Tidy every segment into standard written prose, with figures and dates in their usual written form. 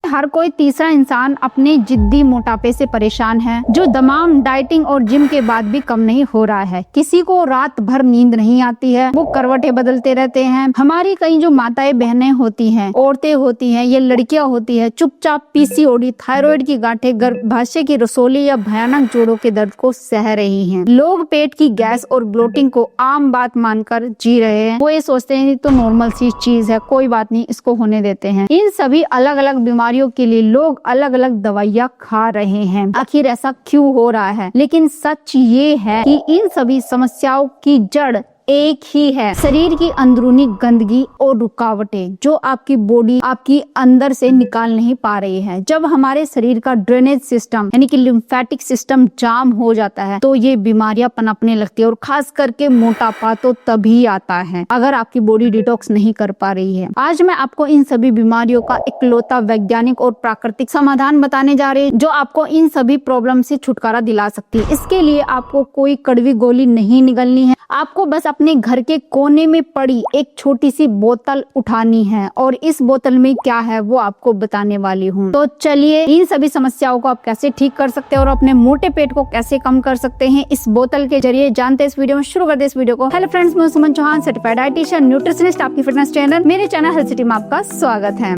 हर कोई तीसरा इंसान अपने जिद्दी मोटापे से परेशान है, जो तमाम डाइटिंग और जिम के बाद भी कम नहीं हो रहा है। किसी को रात भर नींद नहीं आती है, वो करवटें बदलते रहते हैं। हमारी कई जो माताएं बहनें होती हैं, औरतें होती हैं, ये लड़कियां होती है, चुपचाप पीसीओडी, थायराइड की गांठें, गर्भाशय की रसोली या भयानक जोड़ों के दर्द को सह रही हैं। लोग पेट की गैस और ब्लोटिंग को आम बात मानकर जी रहे हैं। वो ये सोचते हैं तो नॉर्मल सी चीज है, कोई बात नहीं, इसको होने देते हैं। इन सभी अलग अलग बीमारियों के लिए लोग अलग अलग दवाइयाँ खा रहे हैं। आखिर ऐसा क्यों हो रहा है? लेकिन सच ये है कि इन सभी समस्याओं की जड़ एक ही है, शरीर की अंदरूनी गंदगी और रुकावटें जो आपकी बॉडी आपकी अंदर से निकाल नहीं पा रही है। जब हमारे शरीर का ड्रेनेज सिस्टम यानी कि लिम्फेटिक सिस्टम जाम हो जाता है तो ये बीमारियां पनपने लगती है, और खास करके मोटापा तो तभी आता है अगर आपकी बॉडी डिटॉक्स नहीं कर पा रही है। आज मैं आपको इन सभी बीमारियों का इकलौता वैज्ञानिक और प्राकृतिक समाधान बताने जा रही हूँ, जो आपको इन सभी प्रॉब्लम से छुटकारा दिला सकती है। इसके लिए आपको कोई कड़वी गोली नहीं निगलनी है, आपको बस अपने घर के कोने में पड़ी एक छोटी सी बोतल उठानी है, और इस बोतल में क्या है वो आपको बताने वाली हूँ। तो चलिए इन सभी समस्याओं को आप कैसे ठीक कर सकते हैं और अपने मोटे पेट को कैसे कम कर सकते हैं इस बोतल के जरिए जानते हैं इस वीडियो में। शुरू करते हैं इस वीडियो को। हेलो फ्रेंड्स, मैं सुमन चौहान, सर्टिफाइड डाइटिशियन, न्यूट्रिशनिस्ट, आपकी फिटनेस ट्रेनर। मेरे चैनल हेल्थ सिटी में आपका स्वागत है।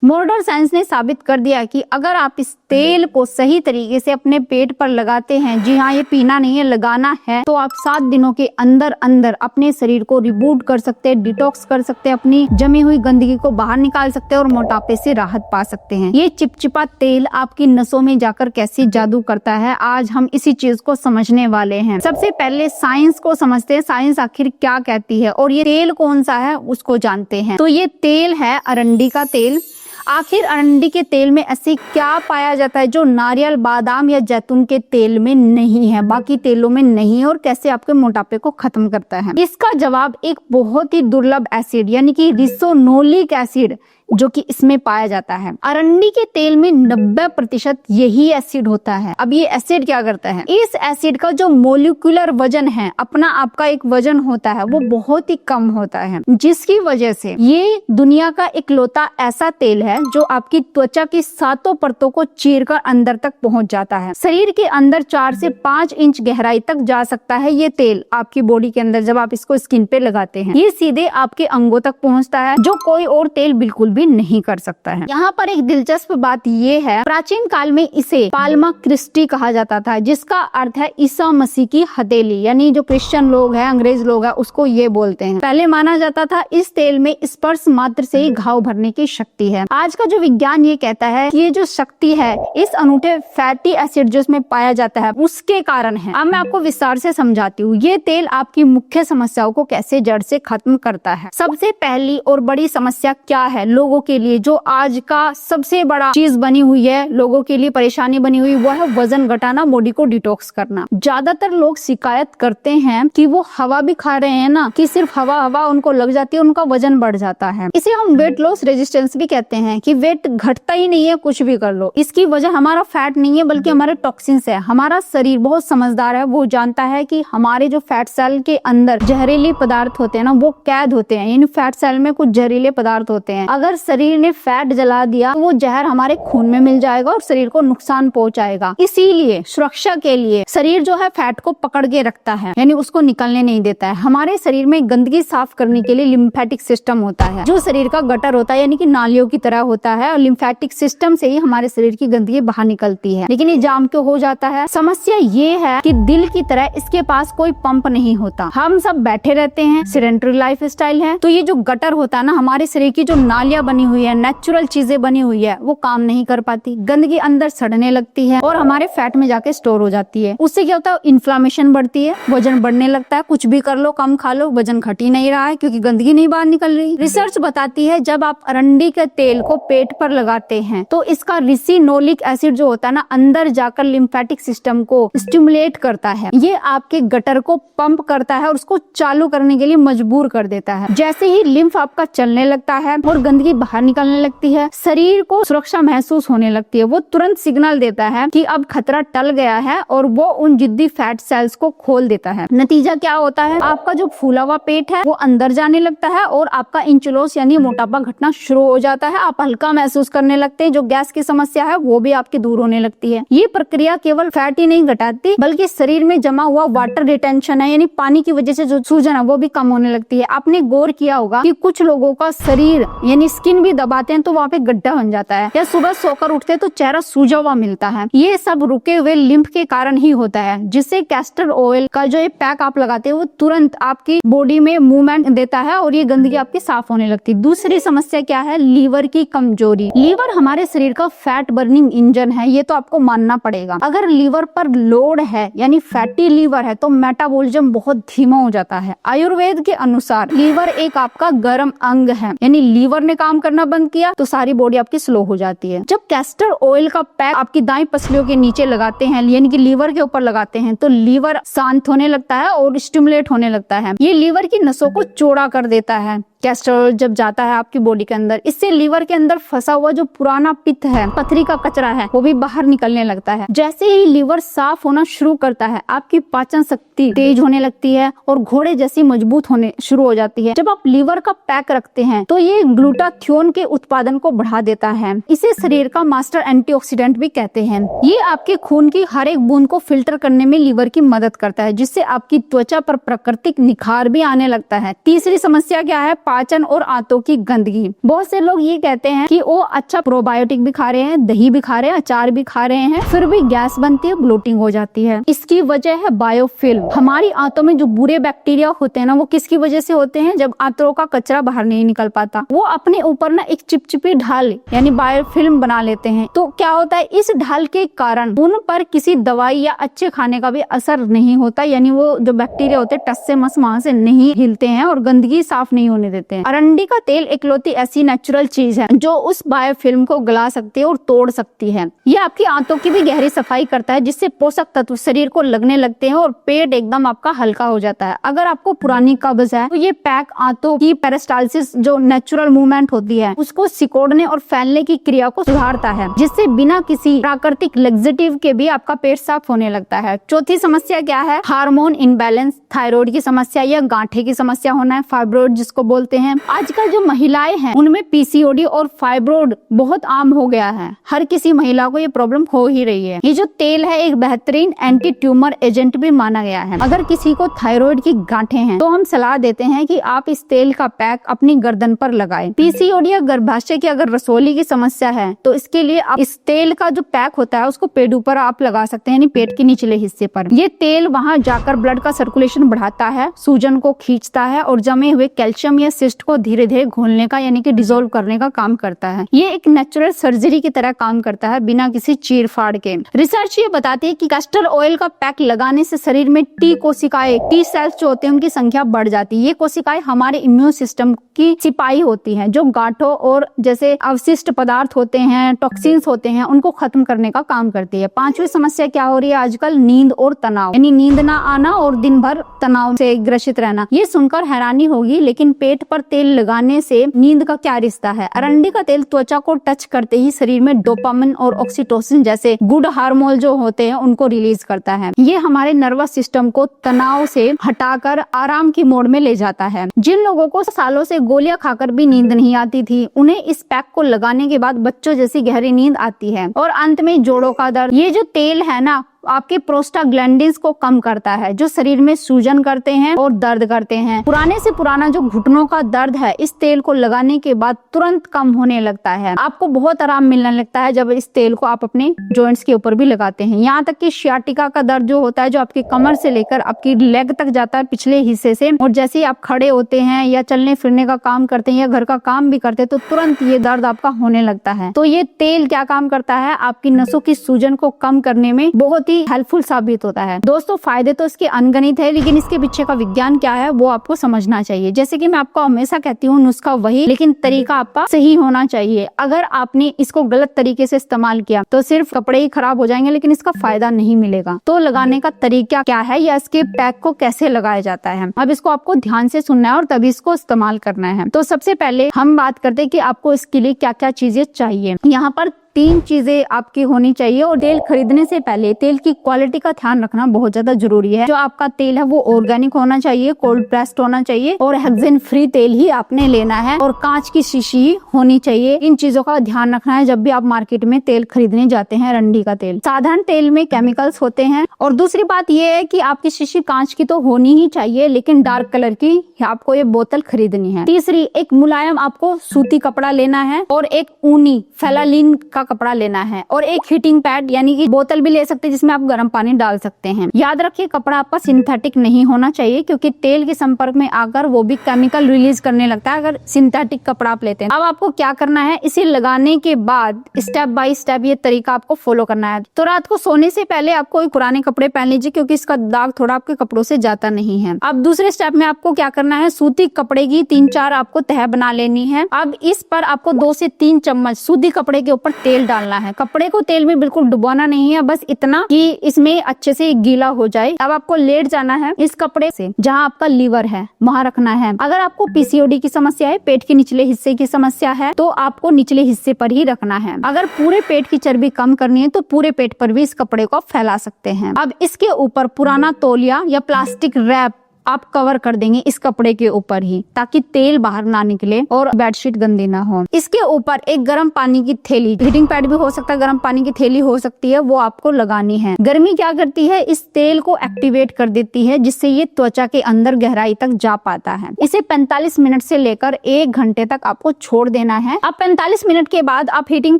मॉडर्न साइंस ने साबित कर दिया कि अगर आप इस तेल को सही तरीके से अपने पेट पर लगाते हैं, जी हाँ, ये पीना नहीं है, लगाना है, तो आप 7 दिनों के अंदर अंदर अपने शरीर को रिबूट कर सकते हैं, डिटॉक्स कर सकते हैं, अपनी जमी हुई गंदगी को बाहर निकाल सकते हैं और मोटापे से राहत पा सकते हैं। ये चिपचिपा तेल आपकी नसों में जाकर कैसे जादू करता है, आज हम इसी चीज को समझने वाले हैं। सबसे पहले साइंस को समझते हैं, साइंस आखिर क्या कहती है और ये तेल कौन सा है उसको जानते हैं। तो ये तेल है अरंडी का तेल। आखिर अरंडी के तेल में ऐसे क्या पाया जाता है जो नारियल, बादाम या जैतून के तेल में नहीं है, बाकी तेलों में नहीं है, और कैसे आपके मोटापे को खत्म करता है? इसका जवाब एक बहुत ही दुर्लभ एसिड यानी कि रिसोनोलिक एसिड जो कि इसमें पाया जाता है। अरंडी के तेल में 90% यही एसिड होता है। अब ये एसिड क्या करता है? इस एसिड का जो मोलिकुलर वजन है, अपना आपका एक वजन होता है, वो बहुत ही कम होता है, जिसकी वजह से ये दुनिया का इकलौता ऐसा तेल है जो आपकी त्वचा की 7 परतों को चीरकर अंदर तक पहुंच जाता है। शरीर के अंदर 4 से 5 इंच गहराई तक जा सकता है ये तेल आपकी बॉडी के अंदर। जब आप इसको स्किन पे लगाते हैं, ये सीधे आपके अंगों तक पहुंचता है, जो कोई और तेल बिल्कुल भी नहीं कर सकता है। यहाँ पर एक दिलचस्प बात ये है, प्राचीन काल में इसे पाल्मा क्रिस्टी कहा जाता था, जिसका अर्थ है ईसा मसीह की हथेली, यानी जो क्रिश्चियन लोग हैं, अंग्रेज लोग हैं, उसको ये बोलते हैं। पहले माना जाता था इस तेल में स्पर्श मात्र से ही घाव भरने की शक्ति है। आज का जो विज्ञान ये कहता है कि ये जो शक्ति है इस अनूठे फैटी एसिड जो इसमें पाया जाता है उसके कारण है। अब मैं आपको विस्तार से समझाती हूँ ये तेल आपकी मुख्य समस्याओं को कैसे जड़ से खत्म करता है। सबसे पहली और बड़ी समस्या क्या है लोगों के लिए, जो आज का सबसे बड़ा चीज बनी हुई है, लोगों के लिए परेशानी बनी हुई, वो है वजन घटाना, बॉडी को डिटॉक्स करना। ज्यादातर लोग शिकायत करते हैं कि वो हवा भी खा रहे हैं ना, कि सिर्फ हवा उनको लग जाती है, उनका वजन बढ़ जाता है। इसे हम वेट लॉस रेजिस्टेंस भी कहते हैं कि वेट घटता ही नहीं है कुछ भी कर लो। इसकी वजह हमारा फैट नहीं है बल्कि हमारे टॉक्सिन्स है। हमारा शरीर बहुत समझदार है, वो जानता है कि हमारे जो फैट सेल के अंदर जहरीले पदार्थ होते हैं ना, वो कैद होते हैं, यानी फैट सेल में कुछ जहरीले पदार्थ होते हैं। अगर शरीर ने फैट जला दिया तो वो जहर हमारे खून में मिल जाएगा और शरीर को नुकसान पहुंचाएगा। इसीलिए सुरक्षा के लिए शरीर जो है फैट को पकड़ के रखता है, यानी उसको निकलने नहीं देता है। हमारे शरीर में गंदगी साफ करने के लिए लिम्फेटिक सिस्टम होता है, जो शरीर का गटर होता है, यानी कि नालियों की तरह होता है, और लिम्फेटिक सिस्टम से ही हमारे शरीर की गंदगी बाहर निकलती है। लेकिन ये जाम क्यों हो जाता है? समस्या ये है कि दिल की तरह इसके पास कोई पंप नहीं होता। हम सब बैठे रहते हैं, सेडेंटरी लाइफ स्टाइल है, तो ये जो गटर होता है ना, हमारे शरीर की जो नालियां बनी हुई है, नेचुरल चीजें बनी हुई है, वो काम नहीं कर पाती। गंदगी अंदर सड़ने लगती है और हमारे फैट में जाके स्टोर हो जाती है। उससे क्या होता है? इन्फ्लामेशन बढ़ती है, वजन बढ़ने लगता है। कुछ भी कर लो, कम खा लो, वजन घट ही नहीं रहा है क्योंकि गंदगी नहीं बाहर निकल रही। रिसर्च बताती है जब आप अरंडी के तेल को पेट पर लगाते हैं तो इसका रिसिनोलिक एसिड जो होता है ना, अंदर जाकर लिम्फेटिक सिस्टम को स्टिमुलेट करता है। ये आपके गटर को पंप करता है और उसको चालू करने के लिए मजबूर कर देता है। जैसे ही लिम्फ आपका चलने लगता है और गंदगी बाहर निकलने लगती है, शरीर को सुरक्षा महसूस होने लगती है, वो तुरंत सिग्नल देता है कि अब खतरा टल गया है और वो उन जिद्दी फैट सेल्स को खोल देता है। नतीजा क्या होता है, आपका जो फूला हुआ पेट है वो अंदर जाने लगता है और आपका इंचुलोस यानी मोटापा घटना शुरू हो जाता है। आप हल्का महसूस करने लगते हैं, जो गैस की समस्या है वो भी आपकी दूर होने लगती है। ये प्रक्रिया केवल फैट ही नहीं घटाती बल्कि शरीर में जमा हुआ वाटर रिटेंशन है यानी पानी की वजह से जो सूजन है वो भी कम होने लगती है। आपने गौर किया होगा कि कुछ लोगों का शरीर यानी स्किन भी दबाते हैं तो वहाँ पे गड्ढा बन जाता है, या सुबह सोकर उठते तो चेहरा सूजा हुआ मिलता है। ये सब रुके हुए लिम्फ के कारण ही होता है, जिससे कैस्टर ऑयल का जो ये पैक आप लगाते हैं वो तुरंत आपकी बॉडी में मूवमेंट देता है और ये गंदगी आपकी साफ होने लगती है। दूसरी समस्या क्या है, लीवर की कमजोरी। लीवर हमारे शरीर का फैट बर्निंग इंजन है, ये तो आपको मानना पड़ेगा। अगर लीवर पर लोड है यानी फैटी लीवर है तो मेटाबॉलिज्म बहुत धीमा हो जाता है। आयुर्वेद के अनुसार लीवर एक आपका गर्म अंग है, यानी लीवर ने काम करना बंद किया तो सारी बॉडी आपकी स्लो हो जाती है। जब कैस्टर ऑयल का पैक आपकी दाई पसलियों के नीचे लगाते हैं यानी कि लीवर के ऊपर लगाते हैं तो लीवर शांत होने लगता है और स्टिमुलेट होने लगता है। ये लीवर की नसों को चौड़ा कर देता है। कैस्टर ऑयल जब जाता है आपकी बॉडी के अंदर, इससे लीवर के अंदर फंसा हुआ जो पुराना पित्त है, पथरी का कचरा है, वो भी बाहर निकलने लगता है। जैसे ही लीवर साफ होना शुरू करता है आपकी पाचन शक्ति तेज होने लगती है और घोड़े जैसी मजबूत होने शुरू हो जाती है। जब आप लीवर का पैक रखते हैं तो ये ग्लूटाथियोन के उत्पादन को बढ़ा देता है। इसे शरीर का मास्टर एंटीऑक्सीडेंट भी कहते हैं। ये आपके खून की हर एक बूंद को फिल्टर करने में लीवर की मदद करता है, जिससे आपकी त्वचा पर प्राकृतिक निखार भी आने लगता है। तीसरी समस्या क्या है, पाचन और आंतों की गंदगी। बहुत से लोग ये कहते हैं कि वो अच्छा प्रोबायोटिक भी खा रहे हैं, दही भी खा रहे हैं, अचार भी खा रहे हैं, फिर भी गैस बनती है, ब्लोटिंग हो जाती है। इसकी वजह है बायोफिल्म। हमारी आंतों में जो बुरे बैक्टीरिया होते हैं ना, वो किसकी वजह से होते हैं, जब आंतों का कचरा बाहर नहीं निकल पाता, वो अपने ऊपर ना एक चिपचिपी ढाल यानी बायोफिल्म बना लेते हैं। तो क्या होता है, इस ढाल के कारण उन पर किसी दवाई या अच्छे खाने का भी असर नहीं होता, यानी वो जो बैक्टीरिया होते हैं टस से मस वहां से नहीं हिलते हैं और गंदगी साफ नहीं होने देते हैं। अरंडी का तेल इकलौती ऐसी नेचुरल चीज है जो उस बायोफिल्म को गला सकती है और तोड़ सकती है। ये आपकी आंतों की भी गहरी सफाई करता है, जिससे पोषक तत्व शरीर को लगने लगते हैं और पेट एकदम आपका हल्का हो जाता है। अगर आपको पुरानी कब्ज है तो ये पैक आंतों की पेरिस्टाल्सिस जो नेचुरल मूवमेंट होती है उसको सिकोड़ने और फैलने की क्रिया को सुधारता है, जिससे बिना किसी प्राकृतिक लेक्सेटिव के भी आपका पेट साफ होने लगता है। चौथी समस्या क्या है, हार्मोन इनबैलेंस, थायराइड की समस्या या गांठे की समस्या होना है, फाइब्रोइड जिसको बोलते हैं। आजकल जो महिलाएं हैं उनमें पीसीओडी और फाइब्रोइड बहुत आम हो गया है। हर किसी महिला को ये प्रॉब्लम हो ही रही है। ये जो तेल है एक बेहतरीन एंटी ट्यूमर एजेंट भी माना गया है। अगर किसी को थायराइड की गांठें हैं तो हम सलाह देते हैं कि आप इस तेल का पैक अपनी गर्दन पर लगाएं। पीसीओडी या गर्भाशय की अगर रसोली की समस्या है तो इसके लिए आप इस तेल का जो पैक होता है उसको पेट ऊपर आप लगा सकते हैं, यानी पेट के निचले हिस्से पर। ये तेल वहां जाकर ब्लड का सर्कुलेशन बढ़ाता है, सूजन को खींचता है और जमे हुए कैल्शियम या सिस्ट को धीरे धीरे घोलने का यानी कि डिसॉल्व करने का काम करता है। ये एक नेचुरल सर्जरी की तरह काम करता है बिना किसी चीर फाड़ के। रिसर्च ये बताती है कि कैस्टर ऑयल का पैक लगाने से शरीर में टी कोशिकाएं, टी सेल्स जो होते हैं उनकी संख्या बढ़ जाती है। ये कोशिकाएं हमारे इम्यून सिस्टम की सिपाही होती हैं, जो गांठों और जैसे अवशिष्ट पदार्थ होते हैं, टॉक्सिन्स होते हैं, उनको खत्म करने का काम करती है। पांचवी समस्या क्या हो रही है आजकल, नींद और तनाव, यानी नींद ना आना और दिन भर तनाव से ग्रसित रहना। ये सुनकर हैरानी होगी लेकिन पेट पर तेल लगाने से नींद का क्या रिश्ता है। अरंडी का तेल त्वचा को टच करते ही शरीर में डोपामिन और ऑक्सीटोसिन जैसे गुड हार्मोन जो होते हैं उनको रिलीज करता है। ये हमारे नर्वस सिस्टम को तनाव से हटाकर आराम की मोड में ले जाता है। जिन लोगों को सालों से गोलियां खाकर भी नींद नहीं आती थी, उन्हें इस पैक को लगाने के बाद बच्चों जैसी गहरी नींद आती है। और अंत में जोड़ों का दर्द, ये जो तेल है ना आपके प्रोस्टाग्लैंडिन्स को कम करता है जो शरीर में सूजन करते हैं और दर्द करते हैं। पुराने से पुराना जो घुटनों का दर्द है इस तेल को लगाने के बाद तुरंत कम होने लगता है। आपको बहुत आराम मिलने लगता है जब इस तेल को आप अपने जॉइंट्स के ऊपर भी लगाते हैं। यहाँ तक कि सियाटिका का दर्द जो होता है, जो आपकी कमर से लेकर आपकी लेग तक जाता है पिछले हिस्से से, और जैसे ही आप खड़े होते हैं या चलने फिरने का काम करते हैं या घर का काम भी करते हैं तो तुरंत ये दर्द आपका होने लगता है। तो ये तेल क्या काम करता है, आपकी नसों की सूजन को कम करने में बहुत बहुत ही हेल्पफुल साबित होता है। दोस्तों फायदे तो इसके अनगिनत है, लेकिन इसके पीछे का विज्ञान क्या है वो आपको समझना चाहिए। जैसे कि मैं आपको हमेशा कहती हूँ नुस्खा वही, लेकिन तरीका आपका सही होना चाहिए। अगर आपने इसको गलत तरीके से इस्तेमाल किया तो सिर्फ कपड़े ही खराब हो जाएंगे, लेकिन इसका फायदा नहीं मिलेगा। तो लगाने का तरीका क्या है या इसके पैक को कैसे लगाया जाता है, अब इसको आपको ध्यान से सुनना है और तभी इसको इस्तेमाल करना है। तो सबसे पहले हम बात करते हैं कि आपको इसके लिए क्या क्या चीजें चाहिए। यहाँ पर 3 चीजें आपकी होनी चाहिए। और तेल खरीदने से पहले तेल की क्वालिटी का ध्यान रखना बहुत ज्यादा जरूरी है। जो आपका तेल है वो ऑर्गेनिक होना चाहिए, कोल्ड प्रेस्ड होना चाहिए और हेक्सेन फ्री तेल ही आपने लेना है और कांच की शीशी होनी चाहिए। इन चीजों का ध्यान रखना है जब भी आप मार्केट में तेल खरीदने जाते हैं। रंडी का तेल, साधारण तेल में केमिकल्स होते हैं। और दूसरी बात यह है कि आपकी शीशी कांच की तो होनी ही चाहिए, लेकिन डार्क कलर की आपको ये बोतल खरीदनी है। तीसरी, एक मुलायम आपको सूती कपड़ा लेना है और एक ऊनी फेलालिन का कपड़ा लेना है और एक हीटिंग पैड यानी कि बोतल भी ले सकते हैं जिसमें आप गर्म पानी डाल सकते हैं। याद रखिए कपड़ा आपका सिंथेटिक नहीं होना चाहिए, क्योंकि तेल के संपर्क में आकर वो भी केमिकल रिलीज करने लगता है अगर सिंथेटिक कपड़ा आप लेते हैं। अब आपको क्या करना है, इसे लगाने के बाद स्टेप बाय स्टेप ये तरीका आपको फॉलो करना है। तो रात को सोने से पहले आप कोई पुराने कपड़े पहन लीजिए, क्योंकि इसका दाग थोड़ा आपके कपड़ों से जाता नहीं है। अब दूसरे स्टेप में आपको क्या करना है, सूती कपड़े की 3-4 आपको तह बना लेनी है। अब इस पर आपको 2 से 3 चम्मच सूती कपड़े के ऊपर तेल डालना है। कपड़े को तेल में बिल्कुल डुबाना नहीं है, बस इतना कि इसमें अच्छे से गीला हो जाए। अब आपको लेट जाना है इस कपड़े से जहां आपका लीवर है वहां रखना है। अगर आपको पीसीओडी की समस्या है, पेट के निचले हिस्से की समस्या है, तो आपको निचले हिस्से पर ही रखना है। अगर पूरे पेट की चर्बी कम करनी है तो पूरे पेट पर भी इस कपड़े को फैला सकते हैं। अब इसके ऊपर पुराना तौलिया या प्लास्टिक रैप आप कवर कर देंगे इस कपड़े के ऊपर ही, ताकि तेल बाहर ना निकले और बेडशीट गंदी ना हो। इसके ऊपर एक गर्म पानी की थैली, हीटिंग पैड भी हो सकता है, गर्म पानी की थैली हो सकती है, वो आपको लगानी है। गर्मी क्या करती है, इस तेल को एक्टिवेट कर देती है, जिससे ये त्वचा के अंदर गहराई तक जा पाता है। इसे 45 मिनट से लेकर 1 घंटे तक आपको छोड़ देना है। अब 45 मिनट के बाद आप हीटिंग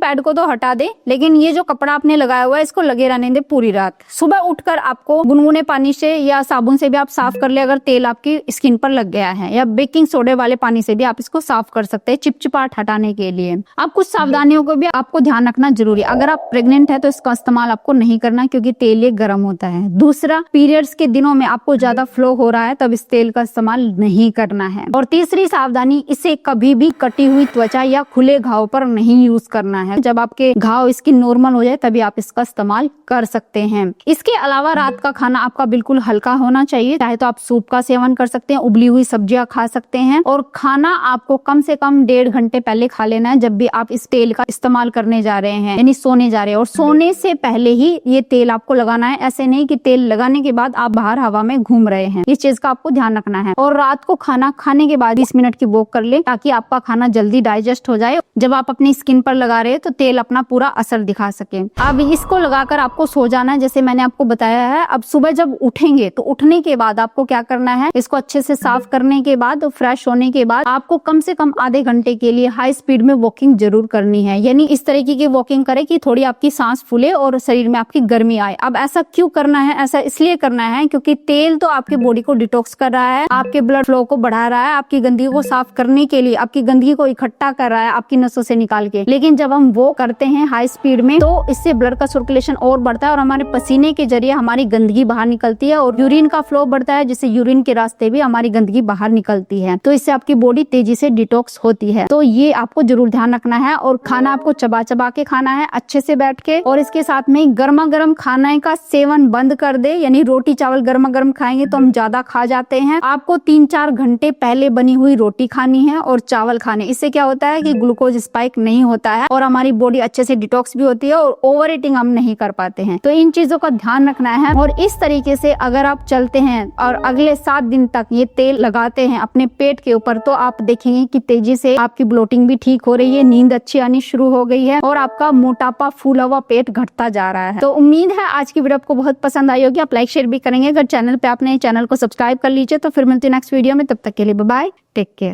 पैड को तो हटा दे, लेकिन ये जो कपड़ा आपने लगाया हुआ है इसको लगे रहने दे पूरी रात। सुबह उठकर आपको गुनगुने पानी से या साबुन से भी आप साफ कर ले, अगर तेल आपकी स्किन पर लग गया है, या बेकिंग सोडे वाले पानी से भी आप इसको साफ कर सकते हैं चिपचिपाहट हटाने के लिए। अब कुछ सावधानियों को भी आपको ध्यान रखना जरूरी है। अगर आप प्रेग्नेंट है तो इसका इस्तेमाल आपको नहीं करना, क्योंकि तेल ये गर्म होता है। दूसरा, पीरियड्स के दिनों में आपको ज्यादा फ्लो हो रहा है तब इस तेल का इस्तेमाल नहीं करना है। और तीसरी सावधानी, इसे कभी भी कटी हुई त्वचा या खुले घाव पर नहीं यूज करना है। जब आपके घाव स्किन नॉर्मल हो जाए तभी आप इसका इस्तेमाल कर सकते हैं। इसके अलावा रात का खाना आपका बिल्कुल हल्का होना चाहिए। चाहे तो आप सूप का सेवन कर सकते हैं, उबली हुई सब्जियां खा सकते हैं, और खाना आपको कम से कम 1.5 घंटे पहले खा लेना है जब भी आप इस तेल का इस्तेमाल करने जा रहे हैं, यानी सोने जा रहे हैं। और सोने से पहले ही ये तेल आपको लगाना है, ऐसे नहीं कि तेल लगाने के बाद आप बाहर हवा में घूम रहे हैं। इस चीज का आपको ध्यान रखना है। और रात को खाना खाने के बाद 20 मिनट की वॉक कर ले, ताकि आपका खाना जल्दी डाइजेस्ट हो जाए। जब आप अपनी स्किन पर लगा रहे हैं तो तेल अपना पूरा असर दिखा सके। अब इसको लगाकर आपको सो जाना है, जैसे मैंने आपको बताया है। अब सुबह जब उठेंगे तो उठने के बाद आपको क्या करना है, इसको अच्छे से साफ करने के बाद और फ्रेश होने के बाद आपको कम से कम आधे घंटे के लिए हाई स्पीड में वॉकिंग जरूर करनी है। यानी इस तरीके की वॉकिंग करें कि थोड़ी आपकी सांस फूले और शरीर में आपकी गर्मी आए। अब ऐसा क्यों करना है, ऐसा इसलिए करना है क्योंकि तेल तो आपके बॉडी को डिटॉक्स कर रहा है, आपके ब्लड फ्लो को बढ़ा रहा है, आपकी गंदगी को साफ करने के लिए, आपकी गंदगी को इकट्ठा कर रहा है आपकी नसों से निकाल के। लेकिन जब हम वो करते हैं हाई स्पीड में तो इससे ब्लड का सर्कुलेशन और बढ़ता है और हमारे पसीने के जरिए हमारी गंदगी बाहर निकलती है और यूरिन का फ्लो बढ़ता है, जिससे यूरिन के रास्ते भी हमारी गंदगी बाहर निकलती है। तो इससे आपकी बॉडी तेजी से डिटॉक्स होती है। तो ये आपको जरूर ध्यान रखना है। और खाना आपको चबा चबा के खाना है, अच्छे से बैठ के। और इसके साथ में गर्मा गर्म खाने का सेवन बंद कर दे, यानी रोटी चावल गर्मा गर्म खाएंगे तो हम ज्यादा खा जाते हैं। आपको 3-4 घंटे पहले बनी हुई रोटी खानी है और चावल खाने। इससे क्या होता है कि ग्लूकोज स्पाइक नहीं होता है और हमारी बॉडी अच्छे से डिटॉक्स भी होती है और ओवर ईटिंग हम नहीं कर पाते हैं। तो इन चीजों का ध्यान रखना है। और इस तरीके से अगर आप चलते हैं और अगले 7 दिन तक ये तेल लगाते हैं अपने पेट के ऊपर, तो आप देखेंगे कि तेजी से आपकी ब्लोटिंग भी ठीक हो रही है, नींद अच्छी आनी शुरू हो गई है और आपका मोटापा फूला हुआ पेट घटता जा रहा है। तो उम्मीद है आज की वीडियो आपको बहुत पसंद आई होगी। आप लाइक शेयर भी करेंगे। अगर चैनल पे आपने चैनल को सब्सक्राइब कर लीजिए। तो फिर मिलते हैं नेक्स्ट वीडियो में, तब तक के लिए बाय बाय, टेक केयर।